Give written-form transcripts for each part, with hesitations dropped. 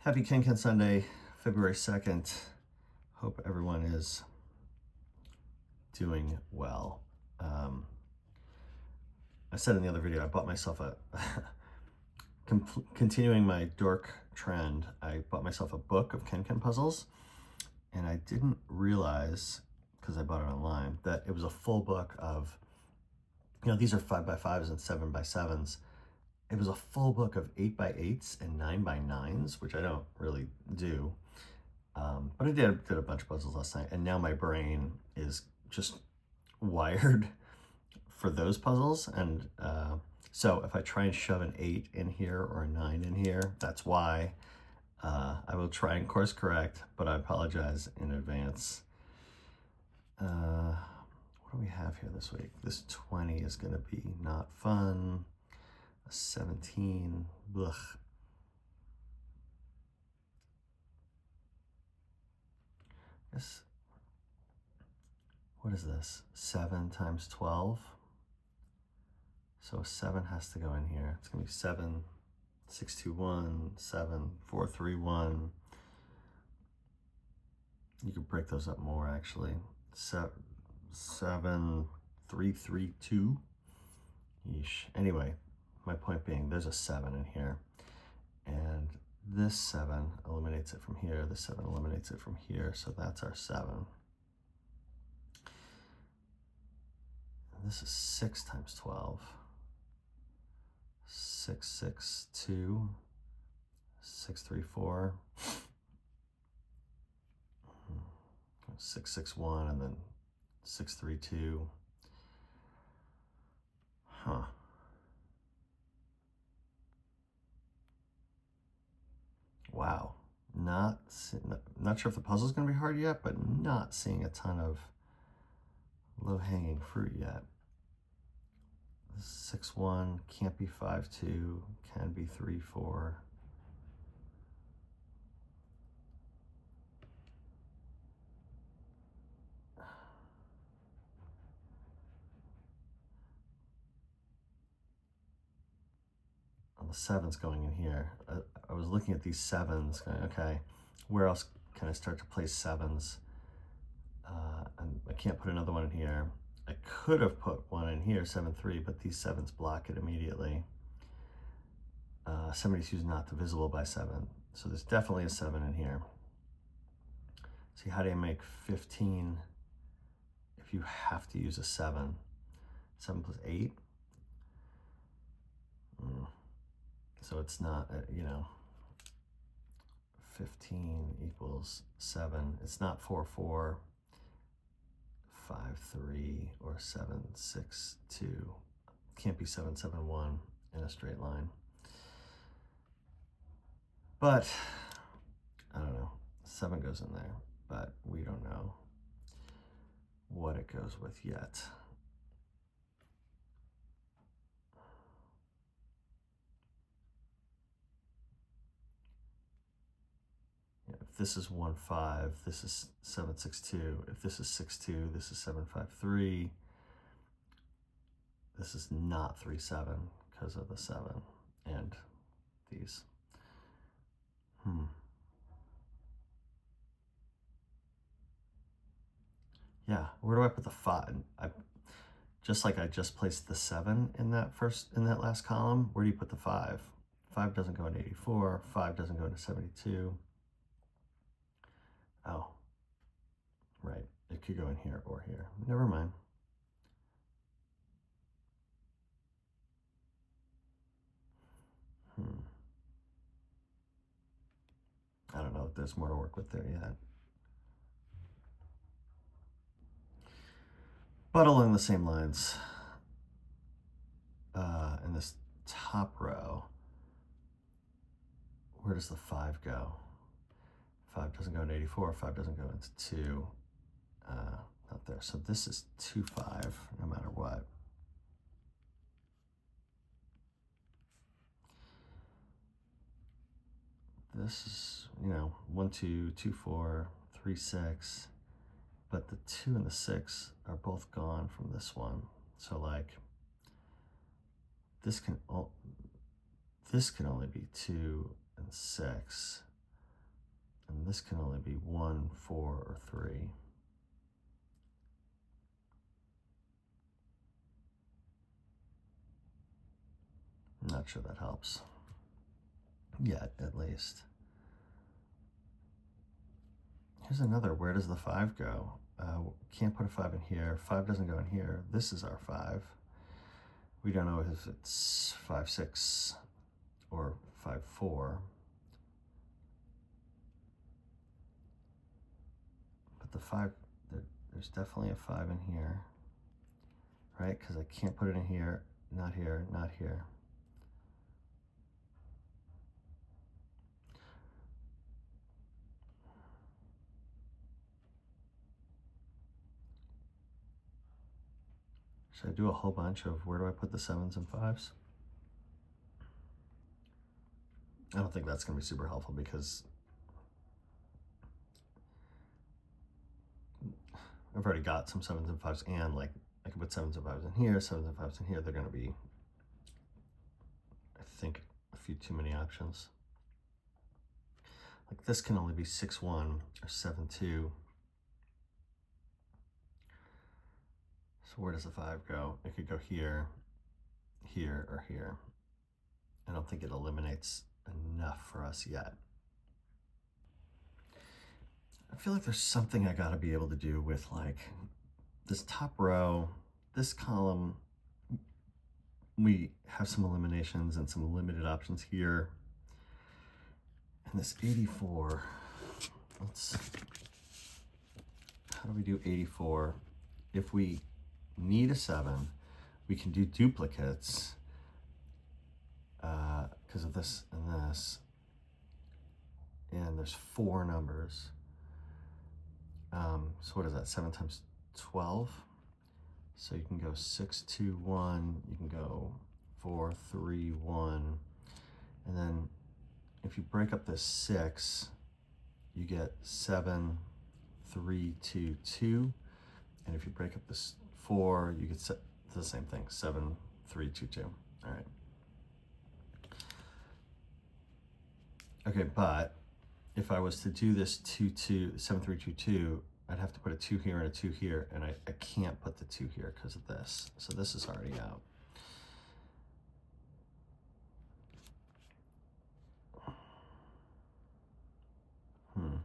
Happy KenKen Sunday, February 2nd. Hope everyone is doing well. I said in the other video, I bought myself continuing my dork trend, I bought myself a book of KenKen puzzles, and I didn't realize, because I bought it online, that it was a full book of, these are 5x5s and 7x7s. It was a full book of 8x8s and 9x9s, which I don't really do. But I did a bunch of puzzles last night, and now my brain is just wired for those puzzles. And so if I try and shove an 8 in here or a 9 in here, that's why. I will try and course correct, but I apologize in advance. What do we have here this week? This 20 is going to be not fun. A 17, ugh. Yes. What is this? 7 times 12. So a 7 has to go in here. It's going to be 7, 6, 2, 1, 7, 4, 3, 1. You could break those up more, actually. 7, 3, 3, 2. Yeesh. Anyway, my point being, there's a 7 in here. And this 7 eliminates it from here. This 7 eliminates it from here. So that's our 7. And this is 6 times 12. 6, 6, 2. 6, 3, 4. 6, 6, 1, and then 6, 3, 2. Huh. Wow. Not sure if the puzzle's going to be hard yet, but not seeing a ton of low-hanging fruit yet. 6, 1, can't be 5, 2, can be 3, 4. The 7's going in here. I was looking at these 7s going, okay, where else can I start to place 7s? And I can't put another one in here. I could have put one in here, 7, 3, but these 7s block it immediately. 72 is not divisible by 7, so there's definitely a 7 in here. See, how do you make 15 if you have to use a 7? 7 plus 8? So it's not, 15 equals 7. It's not 4, 4, 5, 3, or 7, 6, 2. Can't be 7, 7, 1 in a straight line. But, I don't know. 7 goes in there, but we don't know what it goes with yet. If this is 1, 5, this is 7, 6, 2. If this is 6, 2, this is 7, 5, 3. This is not 3, 7 because of the 7 and these. Yeah, where do I put the 5? Just like I just placed the 7 in that last column, where do you put the 5? 5 doesn't go into 84, 5 doesn't go into 72. Oh, right, it could go in here or here. Never mind. I don't know if there's more to work with there yet. But along the same lines, in this top row, where does the 5 go? 5 doesn't go into 84, 5 doesn't go into 2, not there. So this is 2, 5, no matter what. This is, 1, 2, 2, 4, 3, 6, but the 2 and the 6 are both gone from this one. So like, this can only be 2 and 6. this can only be 1, 4, or 3. I'm not sure that helps yet, at least. Here's another, where does the 5 go? Can't put a 5 in here. 5 doesn't go in here. This is our 5. We don't know if it's 5, 6 or 5, 4. But the 5, there's definitely a 5 in here, right? Because I can't put it in here, not here, not here. Should I do a whole bunch of where do I put the 7s and 5s? I don't think that's going to be super helpful because I've already got some 7s and 5s, and like I can put 7s and 5s in here, 7s and 5s in here. They're going to be, I think, a few too many options. Like this can only be 6, 1 or 7, 2. So where does the 5 go? It could go here, here, or here. I don't think it eliminates enough for us yet. I feel like there's something I gotta be able to do with like this top row, this column. We have some eliminations and some limited options here. And this 84, how do we do 84? If we need a 7, we can do duplicates because of this and this. And there's 4 numbers. So what is that? 7 times 12. So you can go 6, 2, 1. You can go 4, 3, 1. And then if you break up this 6, you get 7, 3, 2, 2. And if you break up this 4, you get the same thing, 7, 3, 2, 2. All right. Okay, but if I was to do this 2, 2, 7, 3, 2, 2, I'd have to put a 2 here and a 2 here, and I can't put the 2 here because of this. So this is already out. And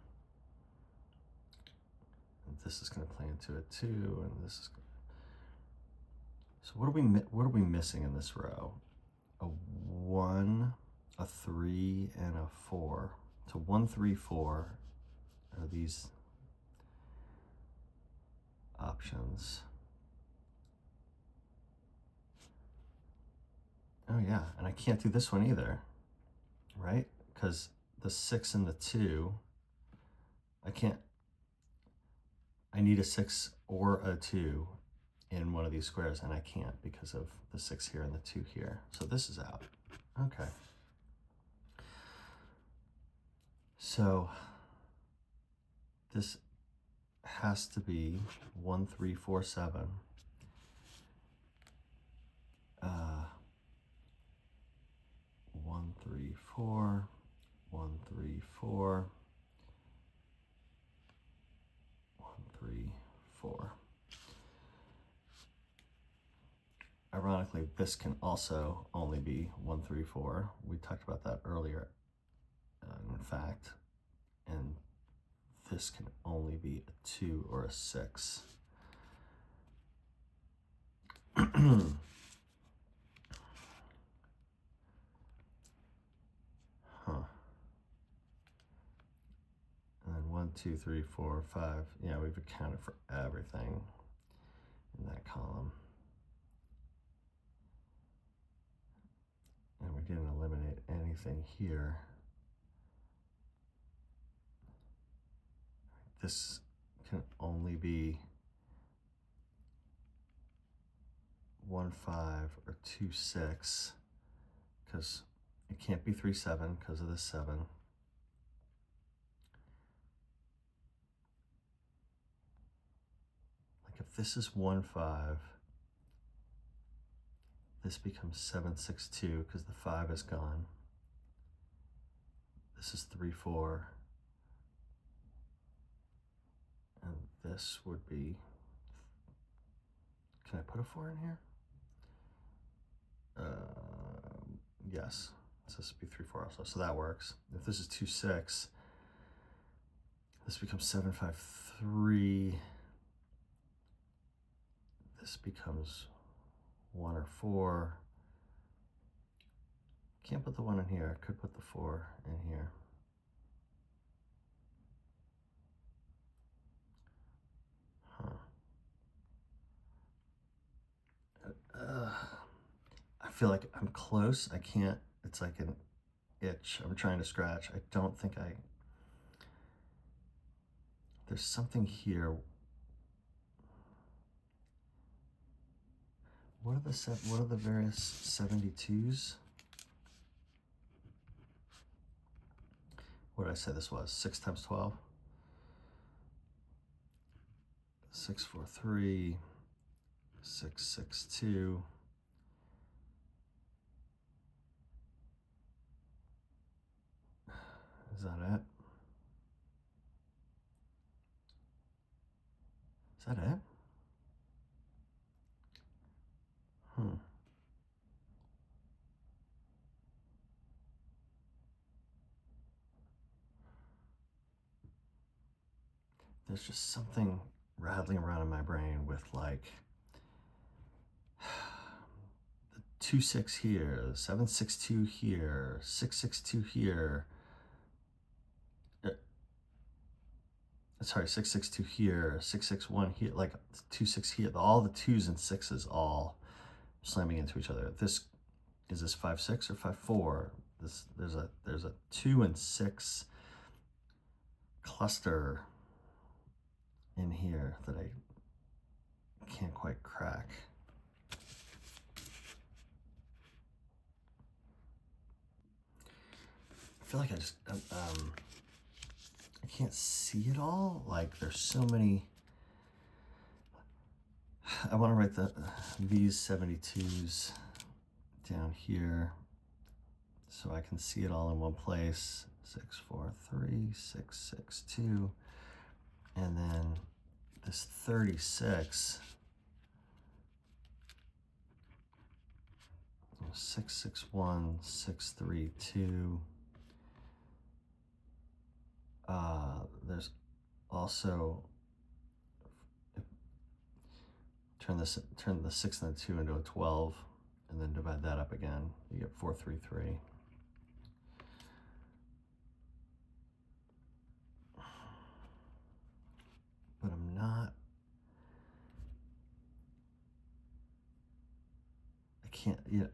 this is going to play into a 2, and this is. So what are we missing in this row? A 1, a 3, and a 4. So 1, 3, 4 are these options. Oh yeah, and I can't do this one either, right? Because the 6 and the 2, I need a 6 or a 2 in one of these squares, and I can't because of the 6 here and the 2 here. So this is out. Okay. So this has to be 1, 3, 4, 7. 1, 3, 4, 1, 3, 4, 1, 3, 4. Ironically, this can also only be 1, 3, 4. We talked about that earlier, in fact, and this can only be a 2 or a 6. And then 1, 2, 3, 4, 5. Yeah, we've accounted for everything in that column. And we didn't eliminate anything here. This can only be 1, 5 or 2, 6 because it can't be 3, 7 because of the 7. Like if this is 1, 5, this becomes 7, 6, 2 because the 5 is gone. This is 3, 4. this would be, can I put a 4 in here? Yes, so this would be 3, 4 also, so that works. If this is 2, 6, this becomes 7, 5, 3. This becomes 1 or 4. Can't put the 1 in here. I could put the 4 in here. I feel like I'm close. I can't. It's like an itch. I'm trying to scratch. I don't think I. There's something here. What are the various 72s? What did I say this was? 6 times 12? 6, 4, 3, 6, 6, 2. Is that it? Is that it? There's just something rattling around in my brain with like the 2, 6 here, 7, 6, 2 here, 6, 6, 2 here. Sorry, 6, 6, 2 here, 6, 6, 1 here, like 2, 6 here. All the 2s and 6s all slamming into each other. Is this 5, 6 or 5, 4? There's a 2 and 6 cluster in here that I can't quite crack. I feel like I can't see it all. Like there's so many. I want to write these 72s down here so I can see it all in one place. 6, 4, 3, 6, 6, 2, and then this 36. 6, 6, 1, 6, 3, 2. There's also turn the 6 and the 2 into a 12, and then divide that up again. You get 4, 3, 3. But I'm not.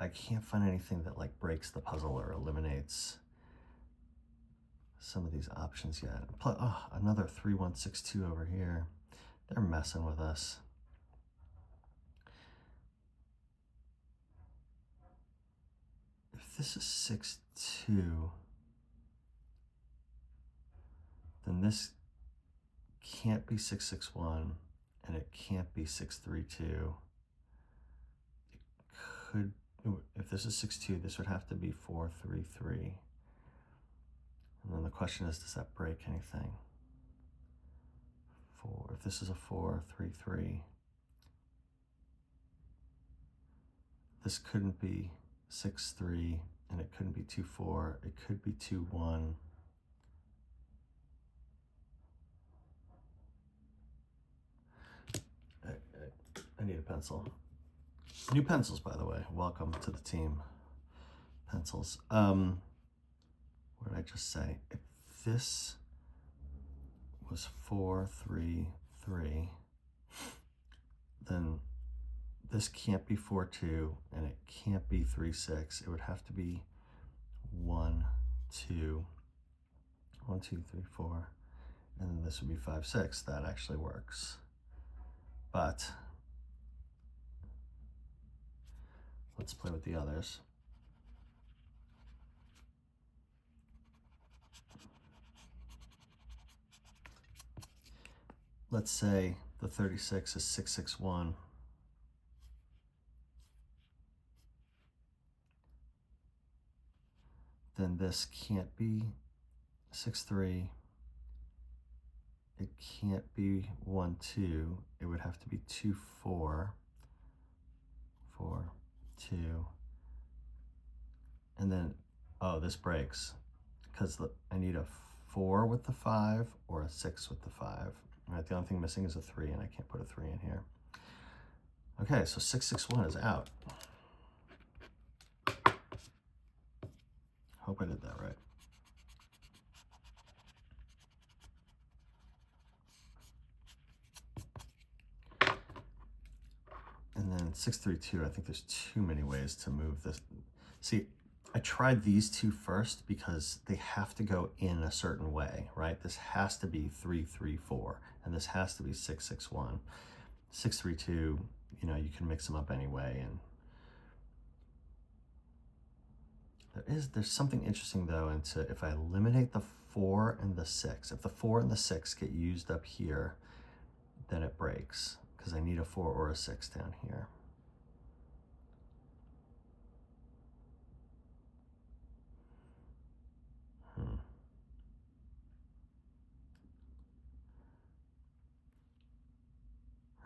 I can't find anything that like breaks the puzzle or eliminates some of these options yet. Another 3, 1, 6, 2 over here. They're messing with us. If this is 6, 2, then this can't be 6, 6, 1, and it can't be 6, 3, 2. It could, if this is 6, 2, this would have to be 4, 3, 3. And then the question is, does that break anything? 4, if this is a 4, 3, 3, this couldn't be 6, 3, and it couldn't be 2, 4. It could be 2, 1. I need a pencil. New pencils, by the way. Welcome to the team. Pencils. What did I just say? If this was 4, 3, 3, then this can't be 4, 2, and it can't be 3, 6. It would have to be 1, 2, 1, 2, 3, 4, and then this would be 5, 6. That actually works. But let's play with the others. Let's say the 36 is 6, 6, 1. Then this can't be 6, 3, it can't be 1, 2. It would have to be 2, 4, 4, 2, and then, oh, this breaks because I need a 4 with the 5 or a 6 with the 5. All right, the only thing missing is a 3, and I can't put a 3 in here. Okay, so 661 is out. Hope I did that right. And then 632, I think there's too many ways to move this. See, I tried these two first because they have to go in a certain way, right? This has to be 334, and this has to be 661. 632, you know, you can mix them up anyway. And there's something interesting though into if I eliminate the 4 and the 6. If the 4 and the 6 get used up here, then it breaks because I need a 4 or a 6 down here.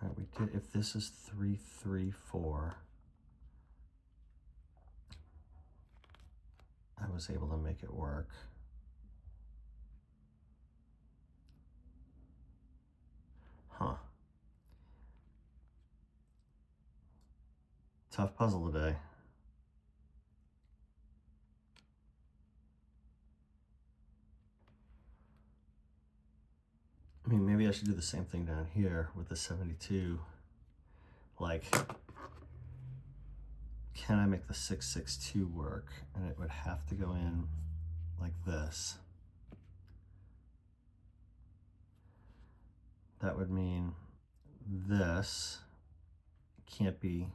All right, we did, if this is 334, I was able to make it work. Huh. Tough puzzle today. I mean, maybe I should do the same thing down here with the 72. Like, can I make the 662 work? And it would have to go in like this. That would mean this can't be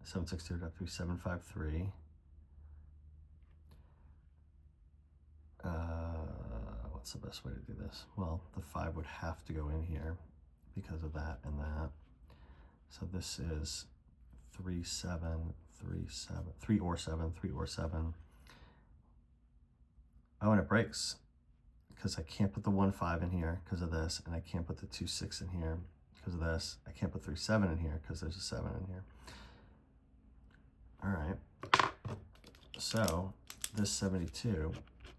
762, it would have to be 753. What's the best way to do this? Well, the 5 would have to go in here because of that and that. So this is 3, 7, 3, 7, 3 or 7, 3 or 7. Oh, and it breaks because I can't put the 1, 5 in here because of this, and I can't put the 2, 6 in here because of this. I can't put 3, 7 in here because there's a 7 in here. All right. So this 72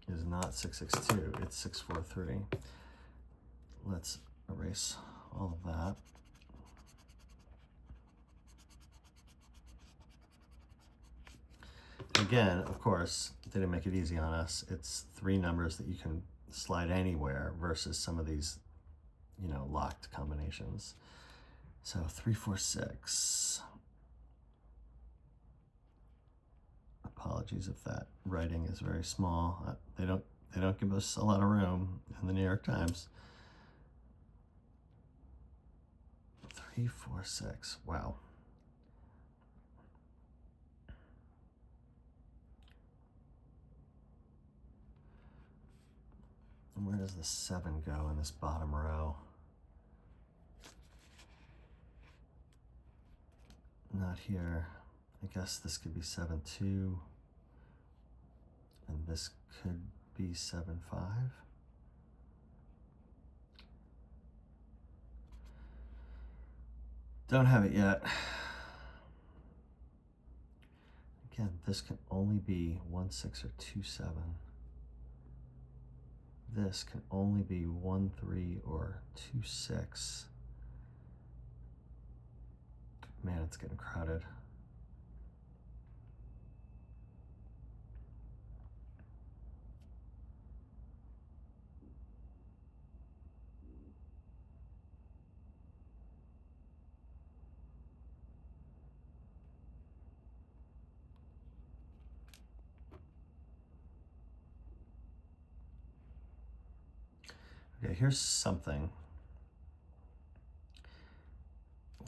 is not 662, it's 643. Let's erase all of that. Again, of course, they didn't make it easy on us. It's 3 numbers that you can slide anywhere versus some of these, you know, locked combinations. So 3, 4, 6. Apologies if that writing is very small. They don't give us a lot of room in the New York Times. 3, 4, 6. Wow. And where does the 7 go in this bottom row? Not here. I guess this could be 7, 2. And this could be 7, 5. Don't have it yet. Again, this can only be 1, 6 or 2, 7. This can only be 1, 3 or 2, 6. Man, it's getting crowded. Okay, here's something.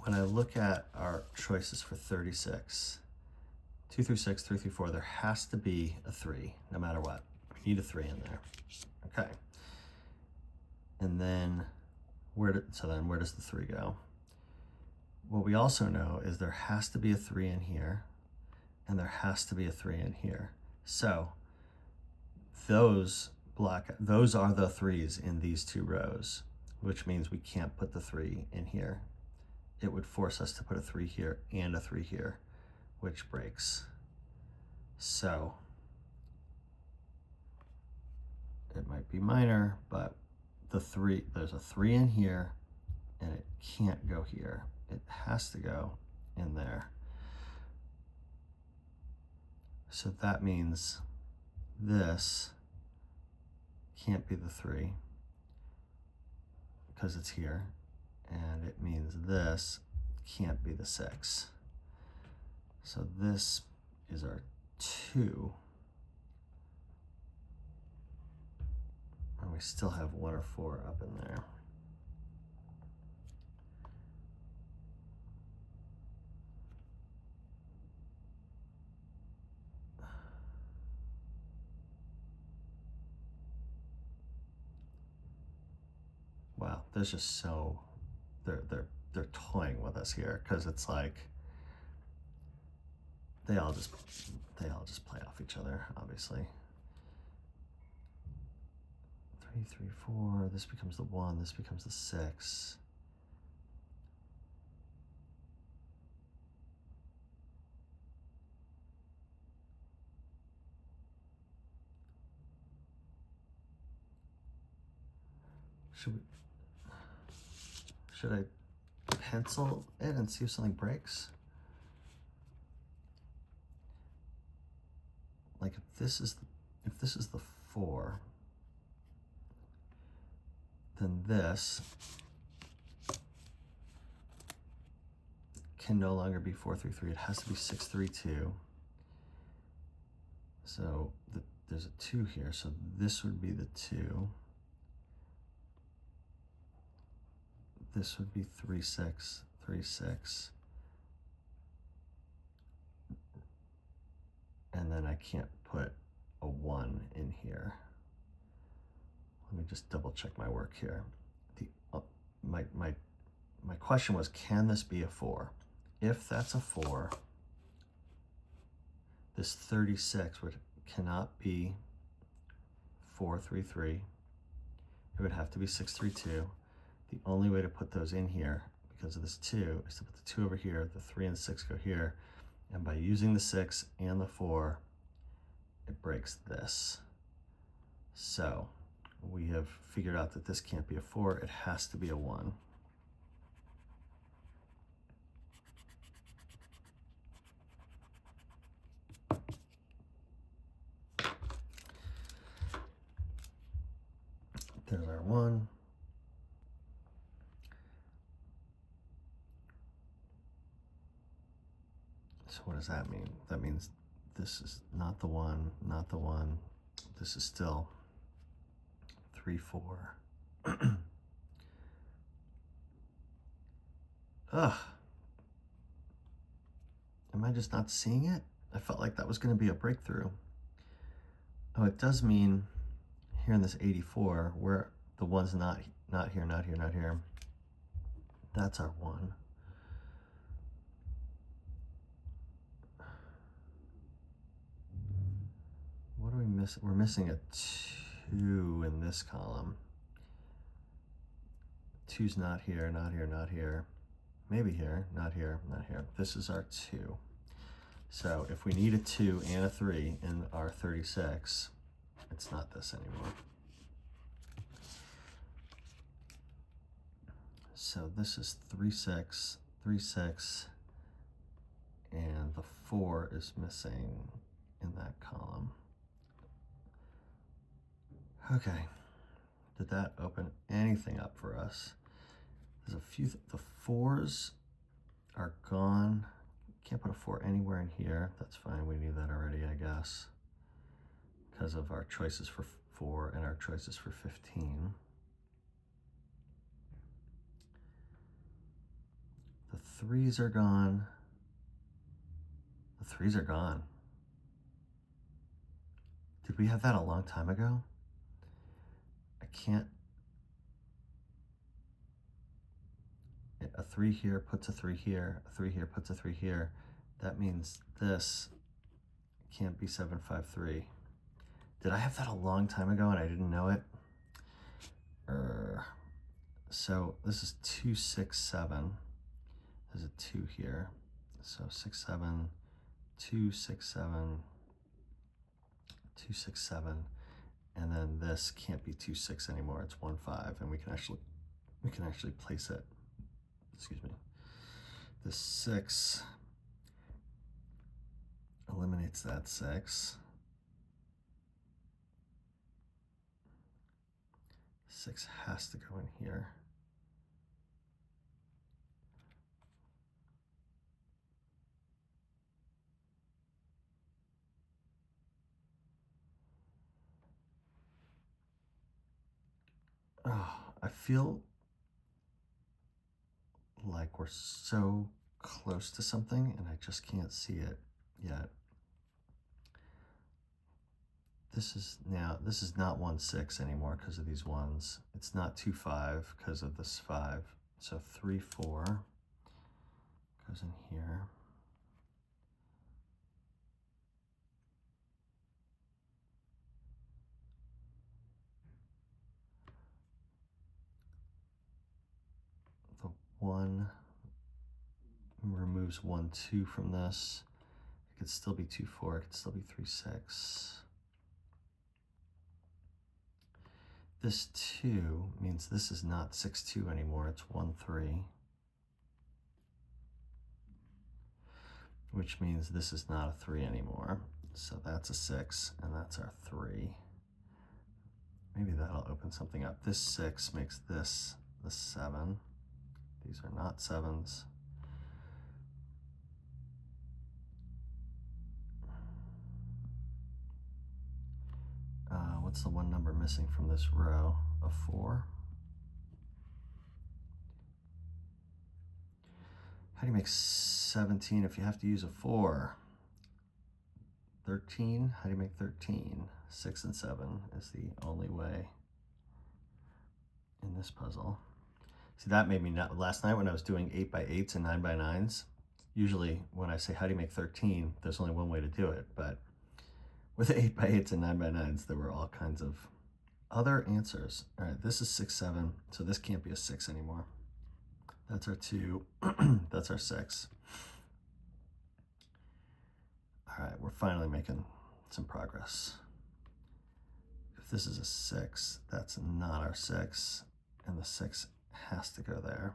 When I look at our choices for 36, 2 through 6, 3 through 4, there has to be a 3, no matter what. We need a 3 in there. Okay. And then where does the 3 go? What we also know is there has to be a 3 in here, and there has to be a 3 in here. So those are the 3s in these 2 rows. which means we can't put the 3 in here. It would force us to put a 3 here and a 3 here, which breaks. So it might be minor, but there's a 3 in here and it can't go here. It has to go in there. So that means this can't be the 3 because it's here, and it means this can't be the 6. So this is our 2. And we still have 1 or 4 up in there. Wow, there's just so they're toying with us here, because it's like they all just play off each other, obviously. 3, 3, 4. This becomes the 1. This becomes the 6. Should I pencil it and see if something breaks? Like if this is the 4, then this can no longer be 4, 3, 3. It has to be 6, 3, 2. So there's a 2 here, so this would be the 2. This would be 3, 6, 3, 6. And then I can't put a 1 in here. Let me just double check my work here. My question was, can this be a 4? If that's a 4, this 36 cannot be 4, 3, 3. It would have to be 6, 3, 2. The only way to put those in here, because of this 2, is to put the 2 over here, the 3 and the 6 go here, and by using the 6 and the 4, it breaks this. So we have figured out that this can't be a 4, it has to be a 1. There's our 1. So what does that mean? That means this is not the 1, not the 1. This is still 3, 4. Ugh. Am I just not seeing it? I felt like that was going to be a breakthrough. Oh, it does mean here in this 84, where the 1's not here, not here, not here. That's our 1. What do we miss? We're missing a 2 in this column. 2's not here, not here, not here. Maybe here, not here, not here. This is our 2. So if we need a 2 and a 3 in our 36, it's not this anymore. So this is 3, 6, 3, 6, and the 4 is missing in that column. Okay, did that open anything up for us? There's a few, the 4s are gone. Can't put a 4 anywhere in here. That's fine, we knew that already, I guess, because of our choices for 4 and our choices for 15. The 3s are gone. The 3s are gone. Did we have that a long time ago? I can't. A 3 here puts a 3 here, a 3 here puts a 3 here. That means this can't be 7, 5, 3. Did I have that a long time ago and I didn't know it? So this is 2, 6, 7. There's a 2 here. So 6, 7, 2, 6, 7, 2, 6, 7. And then this can't be 2, 6 anymore. It's 1, 5. And we can actually place it. Excuse me. The 6 eliminates that 6. 6 has to go in here. Oh, I feel like we're so close to something and I just can't see it yet. This is not 1, 6 anymore because of these ones. It's not 2, 5 because of this 5. So 3, 4 goes in here. The 1 removes 1, 2 from this. It could still be 2, 4. It could still be 3, 6. This 2 means this is not 6, 2 anymore. It's 1, 3. Which means this is not a 3 anymore. So that's a 6, and that's our 3. Maybe that'll open something up. This 6 makes this the 7. These are not 7s. What's the one number missing from this row? A 4. How do you make 17 if you have to use a 4? 13? How do you make 13? 6 and 7 is the only way in this puzzle. See, that made me not. Last night when I was doing 8 by 8s and 9 by 9s, usually when I say how do you make 13, there's only one way to do it. But with 8 by 8s and 9 by 9s, there were all kinds of other answers. All right, this is 6, 7, so this can't be a 6 anymore. That's our 2. That's our 6. All right, we're finally making some progress. If this is a 6, that's not our 6, and the 6 has to go there.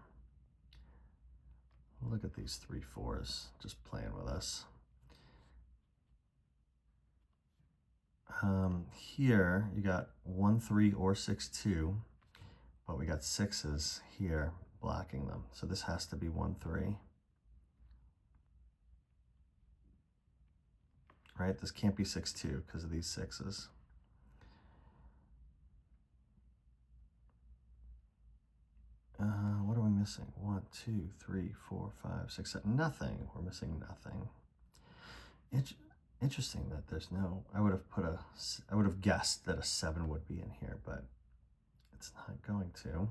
Look at these 3 4s just playing with us. Here you got 1 3 or 6 2, but we got 6s here blocking them. So this has to be 1 3. Right? This can't be 6 2 because of these 6s. What are we missing? 1 2 3 4 5 6 7. Nothing. We're missing nothing. Interesting that there's no. I would have guessed that a 7 would be in here, but it's not going to.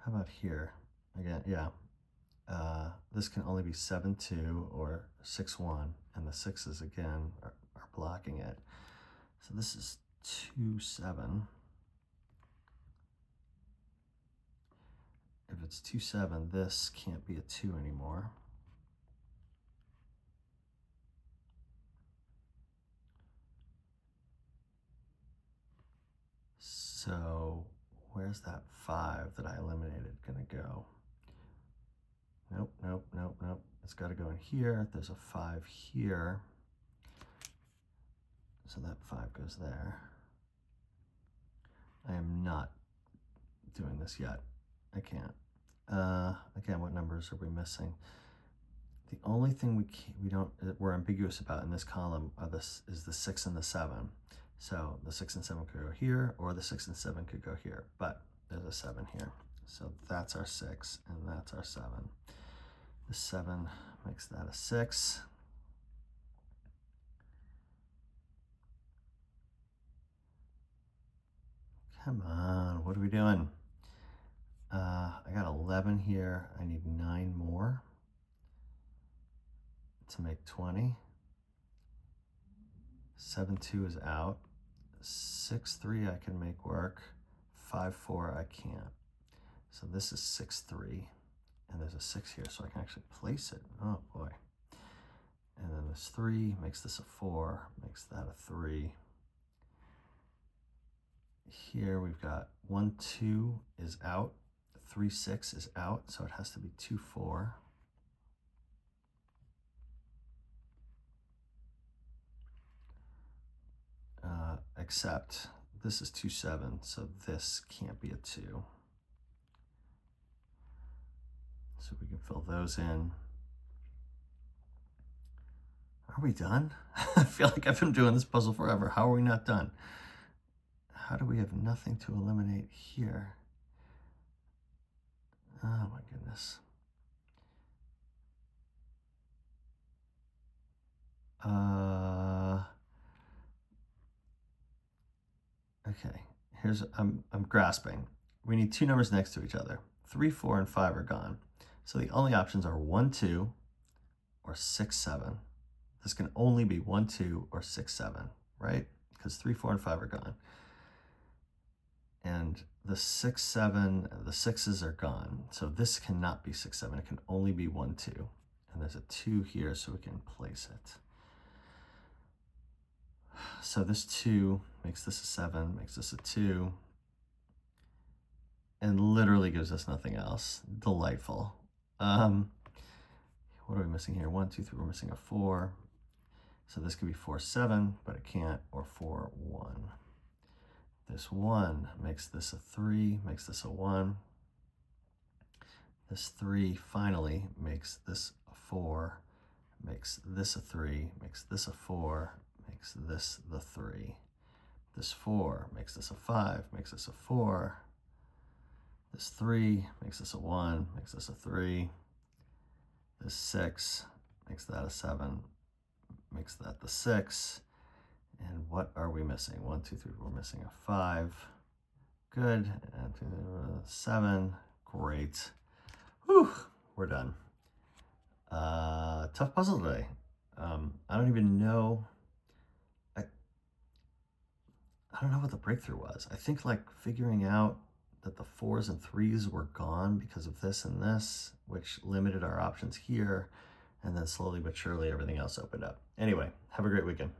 How about here? Again, yeah. This can only be 7 2 or 6 1, and the 6s again are blocking it. So this is 2 7. If it's 2 7, this can't be a 2 anymore. So where's that 5 that I eliminated gonna go? Nope, nope, nope, nope. It's got to go in here. There's a 5 here. So that 5 goes there. I am not doing this yet. I can't. Again, what numbers are we missing? The only thing we're ambiguous about in this column is the 6 and the 7. So the 6 and 7 could go here, or the 6 and 7 could go here. But there's a 7 here. So that's our 6, and that's our 7. The 7 makes that a 6. Come on, what are we doing? I got 11 here. I need 9 more to make 20. 7-2 is out. 6-3 I can make work. 5-4 I can't. So this is 6-3, and there's a 6 here, so I can actually place it. Oh boy. And then this 3 makes this a 4, makes that a 3. Here we've got 1-2 is out, 3-6 is out, so it has to be 2-4. Except this is 2-7, so this can't be a 2. So we can fill those in. Are we done? I feel like I've been doing this puzzle forever. How are we not done? How do we have nothing to eliminate here? Oh my goodness. Okay, I'm grasping. We need two numbers next to each other. 3, 4, and 5 are gone. So the only options are 1, 2, or 6, 7. This can only be 1, 2, or 6, 7, right? Because 3, 4, and 5 are gone. And the 6, 7, the 6s are gone. So this cannot be 6, 7. It can only be 1, 2. And there's a 2 here, so we can place it. So this 2 makes this a 7, makes this a 2, and literally gives us nothing else. Delightful. What are we missing here? 1, 2, 3, we're missing a 4. So this could be 4, 7, but it can't, or 4, 1. This 1 makes this a 3, makes this a 1. This 3 finally makes this a 4, makes this a 3, makes this a 4, makes this the 3. This 4 makes this a 5, makes this a 4. This 3 makes this a 1, makes this a 3. This 6 makes that a 7, makes that the 6. And what are we missing? 1, 2, 3, we're missing a 5. Good. And 7. Great. Whew, we're done. Tough puzzle today. I don't even know. I don't know what the breakthrough was. I think like figuring out that the 4s and 3s were gone because of this and this, which limited our options here. And then slowly but surely everything else opened up. Anyway, have a great weekend.